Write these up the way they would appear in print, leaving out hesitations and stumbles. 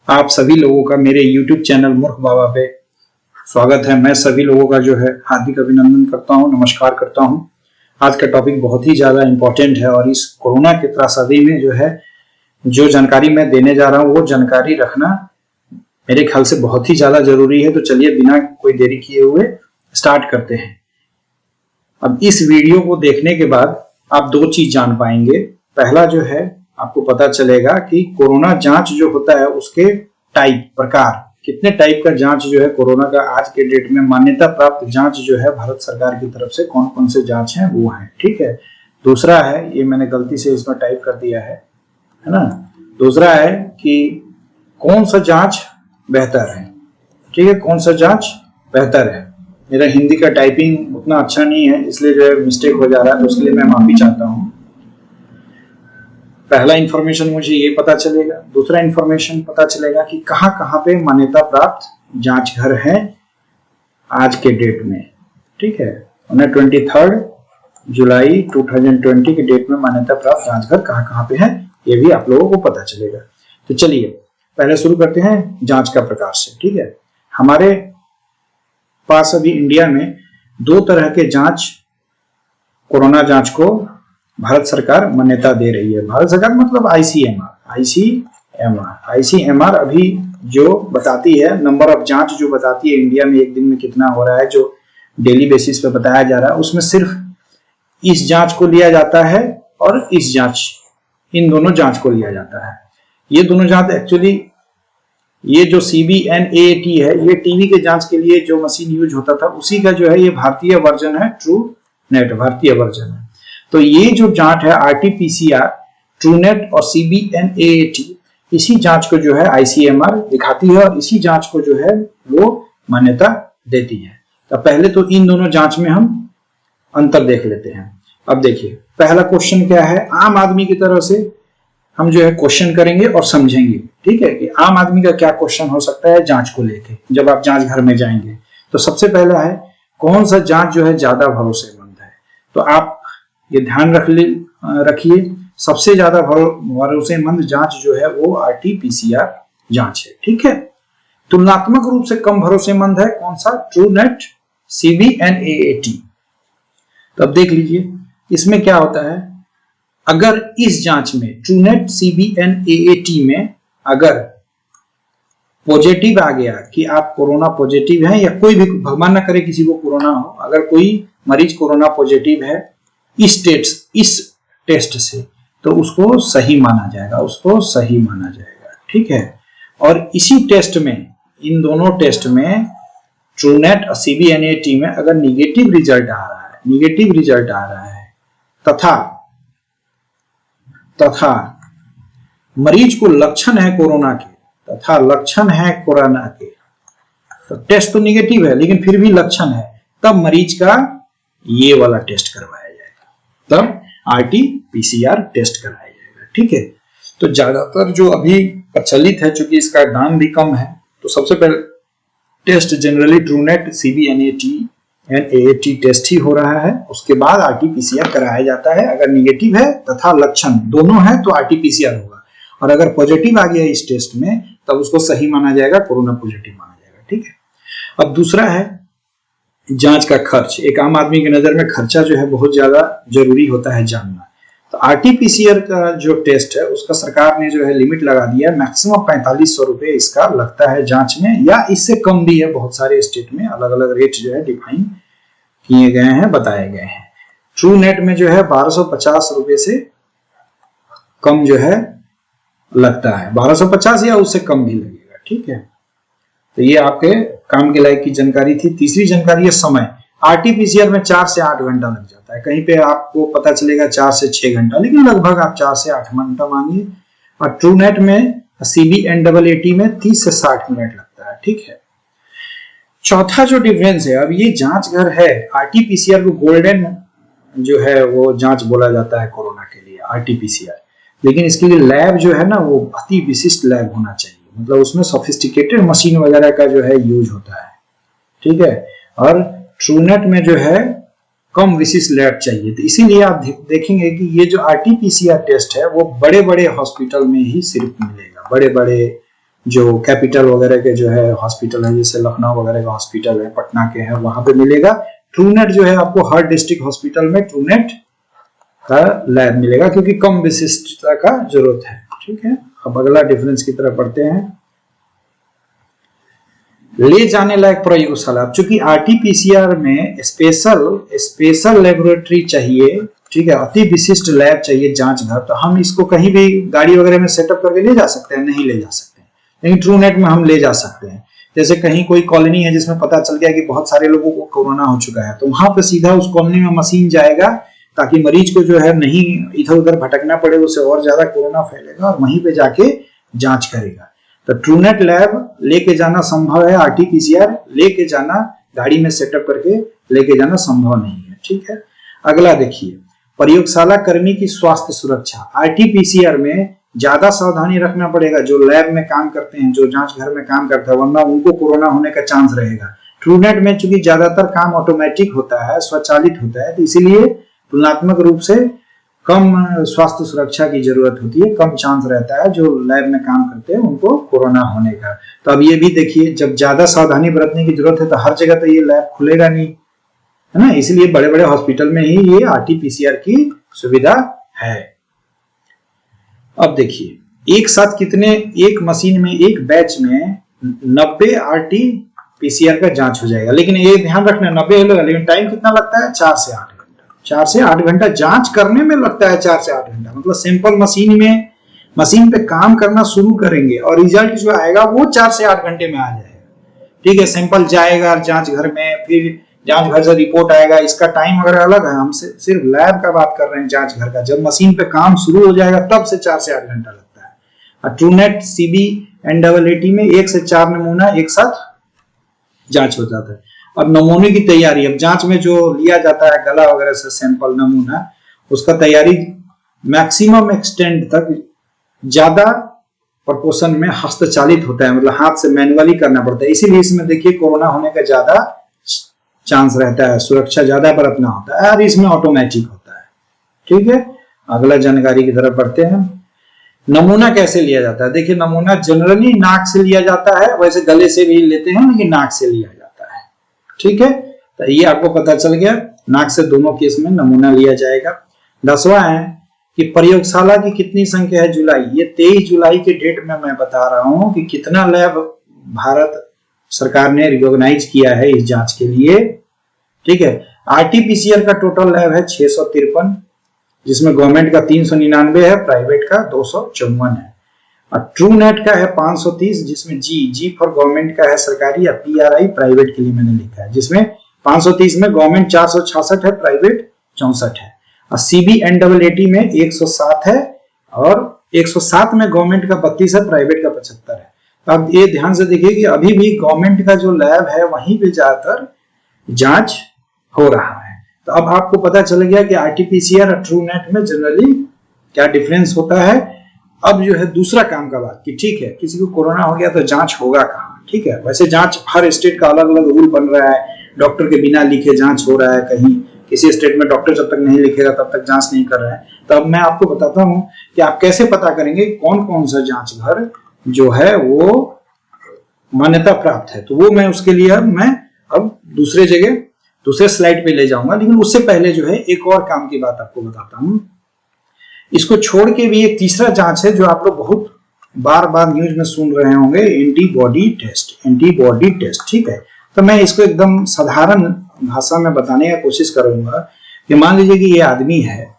आप सभी लोगों का मेरे YouTube चैनल मूर्ख बाबा पे स्वागत है। मैं सभी लोगों का जो है हार्दिक अभिनंदन करता हूं, नमस्कार करता हूं। आज का टॉपिक बहुत ही ज़्यादा इम्पोर्टेंट है और इस कोरोना के त्रासदी में जो जानकारी मैं देने जा रहा हूं वो जानकारी रखना मेरे ख्याल से बहुत ही ज़्यादा जरूरी है। तो चलिए बिना कोई देरी किए हुए स्टार्ट करते हैं। अब इस वीडियो को देखने के बाद आप दो चीज जान पाएंगे। पहला जो है आपको पता चलेगा कि कोरोना जांच जो होता है उसके टाइप प्रकार, कितने टाइप का जांच जो है कोरोना का आज के डेट में मान्यता प्राप्त जांच जो है भारत सरकार की तरफ से कौन कौन से जांच हैं वो है। ठीक है। दूसरा है, ये मैंने गलती से इसमें टाइप कर दिया है ना। दूसरा है कि कौन सा जांच बेहतर है। ठीक है, कौन सा जांच बेहतर है। मेरा हिंदी का टाइपिंग उतना अच्छा नहीं है इसलिए जो है मिस्टेक हो जा रहा है, तो उसके लिए मैं माफी चाहता हूँ। पहला इंफॉर्मेशन मुझे ये पता चलेगा। दूसरा इंफॉर्मेशन पता चलेगा कि कहाँ कहाँ पे मान्यता प्राप्त जांच घर है आज के डेट में। ठीक है, 23 जुलाई 2020 के डेट में मान्यता प्राप्त जांच घर कहाँ कहाँ पे है ये भी आप लोगों को पता चलेगा। तो चलिए पहले शुरू करते हैं जांच का प्रकार से। ठीक है, हमारे पास अभी इंडिया में दो तरह के जांच, कोरोना जांच को भारत सरकार मान्यता दे रही है। भारत सरकार मतलब आईसीएमआर अभी जो बताती है, नंबर ऑफ जांच जो बताती है इंडिया में एक दिन में कितना हो रहा है, जो डेली बेसिस पे बताया जा रहा है, उसमें सिर्फ इस जांच को लिया जाता है और इस जांच, इन दोनों जांच को लिया जाता है। ये दोनों जांच एक्चुअली ये जो CBNAT है ये टीवी के जांच के लिए जो मशीन यूज होता था उसी का जो है ये भारतीय वर्जन है, ट्रूनेट भारतीय वर्जन है। तो ये जो जांच है RT-PCR, ट्रूनेट और CBNAT, इसी जांच को जो है ICMR दिखाती है और इसी जांच को जो है वो मान्यता देती है। तो पहले तो इन दोनों जांच में हम अंतर देख लेते हैं। अब देखिए पहला क्वेश्चन क्या है, आम आदमी की तरह से हम जो है क्वेश्चन करेंगे और समझेंगे। ठीक है, कि आम आदमी का क्या क्वेश्चन हो सकता है जांच को लेके जब आप जांच घर में जाएंगे। तो सबसे पहला है कौन सा जांच जो है ज्यादा भरोसेमंद है। तो आप ये ध्यान रखिए, सबसे ज्यादा भरोसेमंद जांच जो है वो RT-PCR जांच है। ठीक है, तुलनात्मक रूप से कम भरोसेमंद है कौन सा, ट्रूनेट CBNAT। तो अब देख लीजिए इसमें क्या होता है, अगर इस जांच में ट्रूनेट CBNAT में अगर पॉजिटिव आ गया कि आप कोरोना पॉजिटिव हैं या कोई भी, भगवान ना करे किसी को कोरोना हो, अगर कोई मरीज कोरोना पॉजिटिव है इस टेस्ट से, तो उसको सही माना जाएगा। ठीक है, और इसी टेस्ट में, इन दोनों टेस्ट में ट्रूनेट और CBNAT में अगर निगेटिव रिजल्ट आ रहा है तथा मरीज को लक्षण है कोरोना के, तो टेस्ट तो निगेटिव है लेकिन फिर भी लक्षण है, तब मरीज का ये वाला टेस्ट करवाया जाएगा, तब RT-PCR टेस्ट कराया जाएगा। ठीक है, तो ज्यादातर जो अभी प्रचलित है, चूंकि इसका दाम भी कम है, तो सबसे पहले test generally Truenat CBNAT test ही हो रहा है, उसके बाद RT-PCR कराया जाता है। अगर निगेटिव है तथा लक्षण दोनों है तो RT-PCR होगा, और अगर पॉजिटिव आ गया इस टेस्ट में तब उसको सही माना जाएगा, कोरोना पॉजिटिव माना जाएगा। ठीक है, अब दूसरा है जांच का खर्च। एक आम आदमी की नजर में खर्चा जो है बहुत ज्यादा जरूरी होता है जानना। तो RT-PCR का जो टेस्ट है उसका सरकार ने जो है लिमिट लगा दिया है, मैक्सिमम 4500 रुपए इसका लगता है जांच में, या इससे कम भी है। बहुत सारे स्टेट में अलग अलग रेट जो है डिफाइन किए गए हैं, बताए गए हैं। ट्रूनेट में जो है 1250 रुपए से कम जो है लगता है, 1250 या उससे कम भी लगेगा। ठीक है, तो ये आपके काम के लायक की जानकारी थी। तीसरी जानकारी है समय। RT-PCR में 4 से 8 घंटा लग जाता है, कहीं पे आपको पता चलेगा 4 से 6 घंटा, लेकिन लगभग आप 4 से 8 घंटा मानिए। और ट्रूनेट में CBNAT में 30 से 60 मिनट लगता है। ठीक है, चौथा जो डिफरेंस है, अब ये जांच घर है, RT-PCR को गोल्डन जो है वो जांच बोला जाता है कोरोना के लिए, RT-PCR, लेकिन इसके लिए लैब जो है ना वो अति विशिष्ट लैब होना चाहिए, मतलब उसमें सोफिस्टिकेटेड मशीन वगैरह का जो है यूज होता है। ठीक है, और ट्रूनेट में जो है कम विशिष्ट लैब चाहिए। तो इसीलिए आप देखेंगे कि ये जो RT-PCR टेस्ट है वो बड़े बड़े हॉस्पिटल में ही सिर्फ मिलेगा, बड़े बड़े जो कैपिटल वगैरह के जो है हॉस्पिटल है, जैसे लखनऊ वगैरह का हॉस्पिटल है, पटना के है, वहां पे मिलेगा। ट्रूनेट जो है आपको हर डिस्ट्रिक्ट हॉस्पिटल में ट्रूनेट का लैब मिलेगा, क्योंकि कम विशिष्टता का जरूरत है। ठीक है, अब अगला डिफरेंस की तरफ बढ़ते हैं। ले जाने लायक प्रयोगशाला, चूंकि आरटीपीसीआर में स्पेशल लेबोरेटरी चाहिए, ठीक है, अति विशिष्ट लैब चाहिए, जांच घर, तो हम इसको कहीं भी गाड़ी वगैरह में सेटअप करके ले जा सकते हैं? नहीं ले जा सकते हैं। लेकिन ट्रूनेट में हम ले जा सकते हैं। जैसे कहीं कोई कॉलोनी है जिसमें पता चल गया कि बहुत सारे लोगों को कोरोना हो चुका है, तो वहां पे सीधा उस कॉलोनी में मशीन जाएगा, ताकि मरीज को जो है नहीं इधर उधर भटकना पड़े, उसे और ज्यादा कोरोना फैलेगा, और वहीं पे जाके जांच करेगा। तो ट्रूनेट लैब लेके जाना संभव है, आरटीपीसीआर लेके जाना, गाड़ी में सेटअप करके लेके जाना संभव नहीं है। ठीक है, अगला देखिए, प्रयोगशाला कर्मी की स्वास्थ्य सुरक्षा। आरटीपीसीआर में ज्यादा सावधानी रखना पड़ेगा, जो लैब में काम करते हैं, जो जांच घर में काम करते हैं, वरना उनको कोरोना होने का चांस रहेगा। ट्रूनेट में चूंकि ज्यादातर काम ऑटोमेटिक होता है, स्वचालित होता है, तो इसीलिए तुलनात्मक रूप से कम स्वास्थ्य सुरक्षा की जरूरत होती है, कम चांस रहता है जो लैब में काम करते हैं उनको कोरोना होने का। तो अब ये भी देखिए, जब ज्यादा सावधानी बरतने की जरूरत है तो हर जगह तो ये लैब खुलेगा नहीं, है ना, इसलिए बड़े बड़े हॉस्पिटल में ही ये आरटीपीसीआर की सुविधा है। अब देखिए, एक साथ कितने, एक मशीन में, एक बैच में 90 आरटीपीसीआर का जांच हो जाएगा। लेकिन ये ध्यान रखना 90 होगा, लेकिन टाइम कितना लगता है? 4 से 8 घंटा। 4 से 8 घंटा जांच करने में लगता है, 4 से 8 घंटा। मतलब सैंपल मशीन पे काम करना शुरू करेंगे और रिजल्ट जो आएगा वो 4 से 8 घंटे में आ जाएगा। ठीक है, सैंपल जाएगा जांच घर में, फिर जांच घर से रिपोर्ट आएगा, इसका टाइम अगर अलग है। हम सिर्फ लैब का बात कर रहे हैं, जांच घर का। जब मशीन पे काम शुरू हो जाएगा तब से 4 से 8 घंटा लगता है। और ट्रूनेट सीबी एनडबलएटी में 1 से 4 नमूना एक साथ जांच हो जाता है। अब नमूने की तैयारी, अब जांच में जो लिया जाता है गला वगैरह से सैंपल नमूना, उसका तैयारी मैक्सिमम एक्सटेंट तक ज्यादा प्रोपोर्शन में हस्तचालित होता है, मतलब हाथ से मैनुअली करना पड़ता है। इसीलिए इसमें देखिए कोरोना होने का ज्यादा चांस रहता है, सुरक्षा ज्यादा बरतना होता है, और इसमें ऑटोमेटिक होता है। ठीक है, अगला जानकारी की तरफ बढ़ते हैं। नमूना कैसे लिया जाता है? देखिए, नमूना जनरली नाक से लिया जाता है, वैसे गले से भी लेते हैं, लेकिन नाक से लिया जाता है। ठीक है, तो ये आपको पता चल गया, नाक से दोनों केस में नमूना लिया जाएगा। 10वां है कि प्रयोगशाला की कितनी संख्या है? जुलाई, ये 23 जुलाई के डेट में मैं बता रहा हूं कि कितना लैब भारत सरकार ने रिकॉग्नाइज किया है इस जांच के लिए। ठीक है, आरटीपीसीआर का टोटल लैब है 653, जिसमें गवर्नमेंट का 399 है, प्राइवेट का 254 है। और ट्रूनेट का है 530, जिसमें जी फॉर गवर्नमेंट का है सरकारी, या पीआरआई प्राइवेट के लिए मैंने लिखा है, जिसमें 530 में गवर्नमेंट 466 है, प्राइवेट 64 है। और सीबी एनडबलएटी में 107 है, और 107 में गवर्नमेंट का 32 है, प्राइवेट का 75 है। अब ये ध्यान से देखिए कि अभी भी गवर्नमेंट का जो लैब है वहीं पे ज्यादातर जांच हो रहा है। तो अब आपको पता चल गया कि आरटीपीसीआर और ट्रूनेट में जनरली क्या डिफरेंस होता है। अब जो है दूसरा काम का बात, कि ठीक है किसी को कोरोना हो गया तो जांच होगा कहाँ? ठीक है, वैसे जांच हर स्टेट का अलग अलग रूल बन रहा है, डॉक्टर के बिना लिखे जांच हो रहा है, कहीं किसी स्टेट में डॉक्टर जब तक नहीं लिखेगा तब तक जांच नहीं कर रहा है। तो अब मैं आपको बताता हूं कि आप कैसे पता करेंगे कौन कौन सा जांच घर जो है वो मान्यता प्राप्त है। तो वो मैं उसके लिए मैं अब दूसरे स्लाइड पे ले जाऊंगा, लेकिन उससे पहले जो है एक और काम की बात आपको बताता हूं। इसको छोड़ के भी एक तीसरा जांच है जो आप लोग बहुत बार बार न्यूज में सुन रहे होंगे, एंटीबॉडी टेस्ट। ठीक है, तो मैं इसको एकदम साधारण भाषा में बताने की कोशिश करूंगा कि मान लीजिए कि ये आदमी है,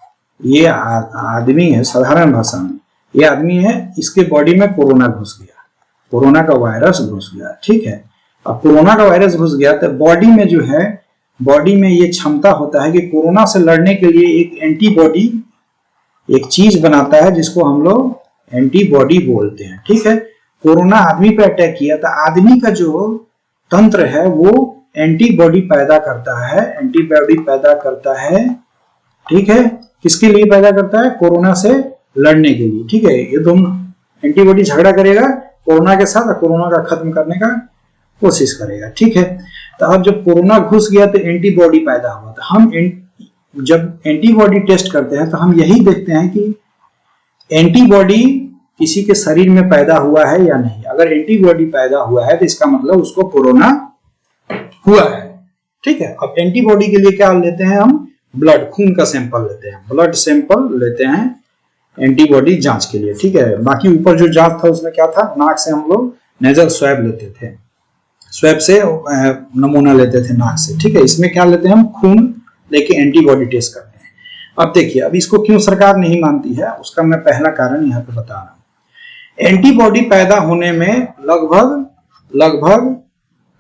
साधारण भाषा में ये आदमी है, इसके बॉडी में कोरोना घुस गया, कोरोना का वायरस घुस गया। ठीक है, अब कोरोना का वायरस घुस गया तो बॉडी में ये क्षमता होता है कि कोरोना से लड़ने के लिए एक एंटीबॉडी एक चीज बनाता है, जिसको हम लोग एंटीबॉडी बोलते हैं। ठीक है, कोरोना आदमी पे अटैक किया तो आदमी का जो तंत्र है वो एंटीबॉडी पैदा करता है। ठीक है, किसके लिए पैदा करता है? कोरोना से लड़ने के लिए। ठीक है, ये दोनों एंटीबॉडी झगड़ा करेगा कोरोना के साथ और कोरोना का खत्म करने का कोशिश करेगा। ठीक है, तो अब जब कोरोना घुस गया तो एंटीबॉडी पैदा हुआ, तो हम जब एंटीबॉडी टेस्ट करते हैं तो हम यही देखते हैं कि एंटीबॉडी किसी के शरीर में पैदा हुआ है या नहीं। अगर एंटीबॉडी पैदा हुआ है तो इसका मतलब उसको कोरोना हुआ है। ठीक है, अब एंटीबॉडी के लिए क्या लेते हैं हम, ब्लड, खून का सैंपल लेते हैं, ब्लड सैंपल लेते हैं एंटीबॉडी जांच के लिए। ठीक है, बाकी ऊपर जो जांच था उसमें क्या था, नाक से हम लोग नेजल स्वैब लेते थे, स्वैब से नमूना लेते थे नाक से। ठीक है, इसमें क्या लेते हैं हम, खून लेके एंटीबॉडी टेस्ट करते हैं। अब देखिए, अब इसको क्यों सरकार नहीं मानती है, उसका मैं पहला कारण यहाँ पे बता रहा हूँ। एंटीबॉडी पैदा होने में लगभग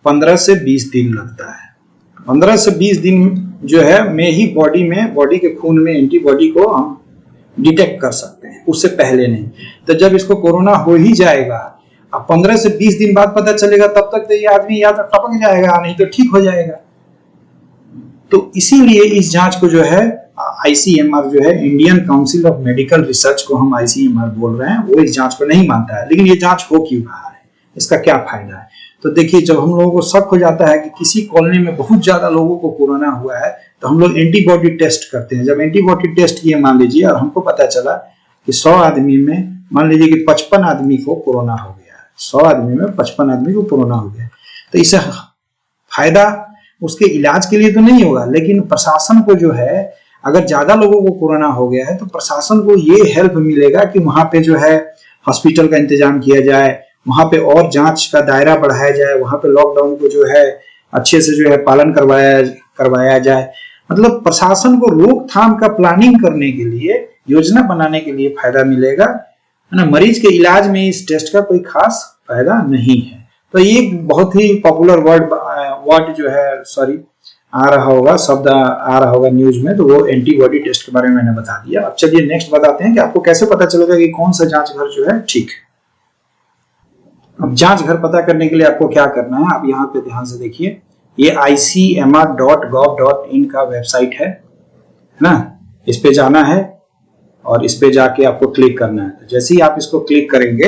15 से 20 दिन लगता है। 15 से 20 दिन जो है में ही बॉडी के खून में एंटीबॉडी को हम डिटेक्ट कर सकते हैं, उससे पहले नहीं। तो जब इसको कोरोना हो ही जाएगा, अब 15 से 20 दिन बाद पता चलेगा, तब तक तो ये आदमी या तो टपक जाएगा नहीं तो ठीक हो जाएगा। तो इसीलिए इस जांच को जो है आईसीएमआर जो है, Indian council of medical research को हम आईसीएमआर बोल रहे हैं, वो इस जांच को नहीं मानता है। लेकिन ये जांच हो क्यों रहा है, इसका क्या फायदा है? तो देखिए, जब हम लोगों को शक हो जाता है कि किसी कॉलोनी में बहुत ज्यादा लोगों को कोरोना हुआ है, तो हम लोग एंटीबॉडी टेस्ट करते हैं। जब एंटीबॉडी टेस्ट किए मान लीजिए, और हमको पता चला कि 100 आदमी में मान लीजिए कि 55 आदमी को कोरोना हो गया है, 100 आदमी में 55 आदमी को कोरोना हो गया, तो इससे फायदा उसके इलाज के लिए तो नहीं होगा, लेकिन प्रशासन को जो है, अगर ज्यादा लोगों को कोरोना हो गया है तो प्रशासन को ये हेल्प मिलेगा कि वहां पे जो है हॉस्पिटल का इंतजाम किया जाए, वहां पे और जांच का दायरा बढ़ाया जाए, वहां पे लॉकडाउन को जो है अच्छे से जो है पालन करवाया जाए। मतलब प्रशासन को रोकथाम का प्लानिंग करने के लिए, योजना बनाने के लिए फायदा मिलेगा, है ना। मरीज के इलाज में इस टेस्ट का कोई खास फायदा नहीं है। तो ये बहुत ही पॉपुलर वर्ड जो है, सॉरी आ रहा होगा, शब्द आ रहा होगा न्यूज में, तो वो एंटीबॉडी टेस्ट के बारे में मैंने बता दिया। अब चलिए नेक्स्ट बताते हैं कि आपको कैसे पता चलेगा कि कौन सा जांच घर जो है ठीक है। अब जांच घर पता करने के लिए आपको क्या करना है, आप यहाँ पे ध्यान से देखिए, ये icmr.gov.in का वेबसाइट है ना। इस पे जाना है और इस पे जाके आपको क्लिक करना है। तो जैसे ही आप इसको क्लिक करेंगे,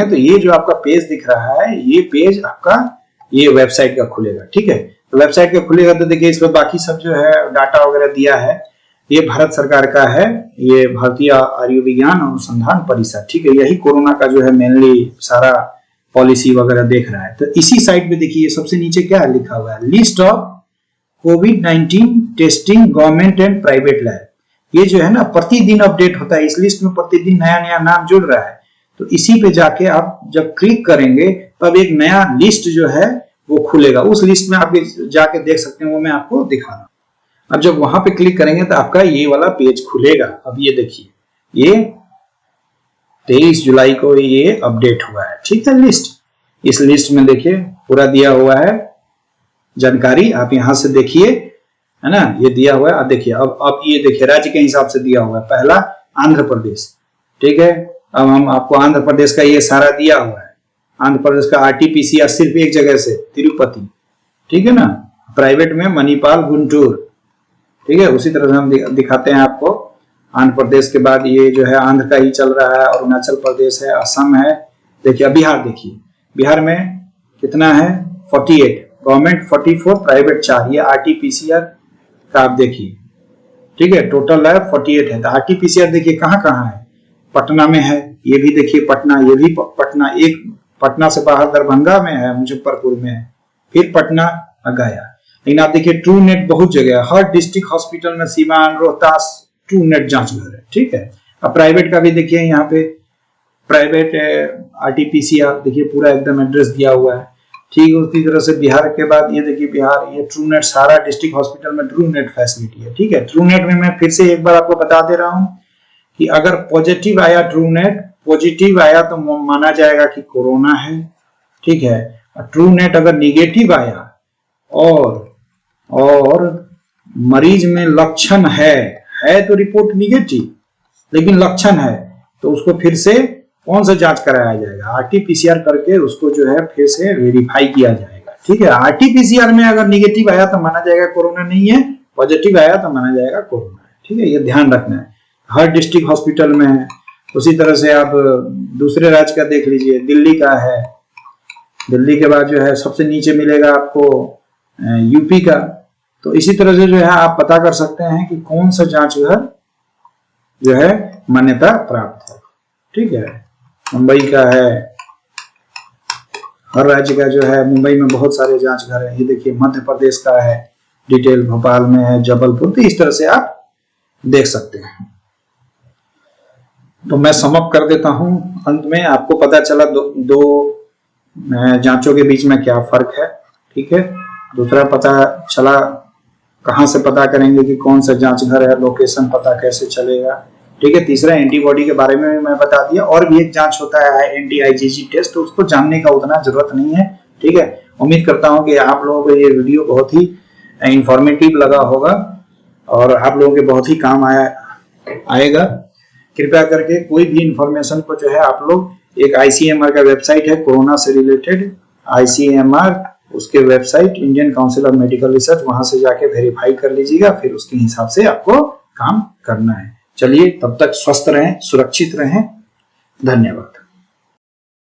तो ये जो आपका पेज दिख रहा है, ये पेज आपका ये वेबसाइट का खुलेगा। ठीक है, तो वेबसाइट का खुलेगा तो देखिए, इसमें बाकी सब जो है डाटा वगैरह दिया है, ये भारत सरकार का है, ये भारतीय आयुर्विज्ञान अनुसंधान परिषद। ठीक है, यही कोरोना का जो है मेनली सारा पॉलिसी वगैरह देख रहा है। तो इसी साइट पे देखिए, सबसे नीचे क्या है लिखा हुआ है, list of covid testing government and private lab. ये जो है ना प्रतिदिन अपडेट होता है, इस लिस्ट में प्रतिदिन नया नया नाम जुड़ रहा है। तो इसी पे जाके आप जब क्लिक करेंगे तब एक नया लिस्ट जो है वो खुलेगा। उस लिस्ट में आप जाके देख सकते हैं, वो मैं आपको दिखा रहा हूं। अब जब वहां पे क्लिक करेंगे तो आपका ये वाला पेज खुलेगा। अब ये देखिए, ये 23 जुलाई को ये अपडेट हुआ है। ठीक है, लिस्ट, इस लिस्ट में देखिए पूरा दिया हुआ है जानकारी, आप यहां से देखिए, है ना, ये दिया हुआ है। अब देखिए, अब ये देखिए राज्य के हिसाब से दिया हुआ है। पहला आंध्र प्रदेश। ठीक है, अब हम आपको आंध्र प्रदेश का ये सारा दिया हुआ है। आंध्र प्रदेश का आरटीपीसीआर सिर्फ एक जगह से, तिरुपति। ठीक है ना, प्राइवेट में मणिपाल, गुंटूर। ठीक है, उसी तरह से हम दिखाते हैं आपको। आंध्र प्रदेश के बाद ये जो है आंध्र का ही चल रहा है, अरुणाचल प्रदेश है, असम है। देखिए बिहार, देखिए बिहार में कितना है, 48, गवर्नमेंट 44, प्राइवेट 4। ये आरटीपीसीआर का आप देखिए। ठीक है, टोटल है 48 है। तो आरटीपीसीआर देखिए कहाँ कहाँ है, पटना में है, ये भी देखिए पटना, ये भी पटना, एक पटना से बाहर दरभंगा में है, मुजफ्फरपुर में है, फिर पटना, गया। लेकिन आप देखिए ट्रू नेट बहुत जगह है, हर डिस्ट्रिक्ट हॉस्पिटल में, सीवान, रोहतास ट्रू नेट जांच घर है। ठीक है, अब प्राइवेट का भी देखिए, यहाँ पे प्राइवेट आरटीपीसीआर देखिए पूरा एकदम एड्रेस दिया हुआ है। ठीक, उसी तरह से बिहार के बाद ये देखिए बिहार, ये ट्रू नेट, सारा डिस्ट्रिक्ट हॉस्पिटल में ट्रू नेट फैसिलिटी है। ठीक है, ट्रू नेट में मैं फिर से एक बार आपको बता दे रहा हूँ कि अगर पॉजिटिव आया, ट्रू नेट पॉजिटिव आया तो माना जाएगा कि कोरोना है। ठीक है, ट्रू नेट अगर निगेटिव आया और मरीज में लक्षण है तो रिपोर्ट निगेटिव, लेकिन लक्षण है तो उसको फिर से कौन सा जांच कराया जाएगा, आरटीपीसीआर करके उसको जो है फिर से वेरीफाई किया जाएगा। ठीक है, आरटीपीसीआर में अगर निगेटिव आया तो माना जाएगा कोरोना नहीं है, पॉजिटिव आया तो माना जाएगा कोरोना है। ठीक है, ये ध्यान रखना है, हर डिस्ट्रिक्ट हॉस्पिटल में है। उसी तरह से आप दूसरे राज्य का देख लीजिए, दिल्ली का है, दिल्ली के बाद जो है सबसे नीचे मिलेगा आपको यूपी का। तो इसी तरह से जो है आप पता कर सकते हैं कि कौन सा जांच घर जो है मान्यता प्राप्त है। ठीक है, मुंबई का है, हर राज्य का जो है, मुंबई में बहुत सारे जांच घर है। ये देखिए मध्य प्रदेश का है डिटेल, भोपाल में है, जबलपुर, तो इस तरह से आप देख सकते हैं। तो मैं समअप कर देता हूं अंत में। आपको पता चला दो जांचों के बीच में क्या फर्क है। ठीक है, दूसरा पता चला कहां से पता करेंगे कि कौन सा जांच घर है, लोकेशन पता कैसे चलेगा। ठीक है, तीसरा एंटीबॉडी के बारे में मैं बता दिया। और भी एक जांच होता है एंटी आईजीजी टेस्ट, तो उसको जानने का उतना जरूरत नहीं है। ठीक है, उम्मीद करता हूं कि आप लोगों को ये वीडियो बहुत ही इंफॉर्मेटिव लगा होगा और आप लोगों के बहुत ही काम आएगा। कृपया करके कोई भी इंफॉर्मेशन को जो है आप लोग, एक आईसीएमआर का वेबसाइट है कोरोना से रिलेटेड, आईसीएमआर, उसके website Indian council of medical research, वहां से जाके वेरीफाई कर लीजिएगा, फिर उसके हिसाब से आपको काम करना है। चलिए, तब तक स्वस्थ रहें, सुरक्षित रहें। धन्यवाद।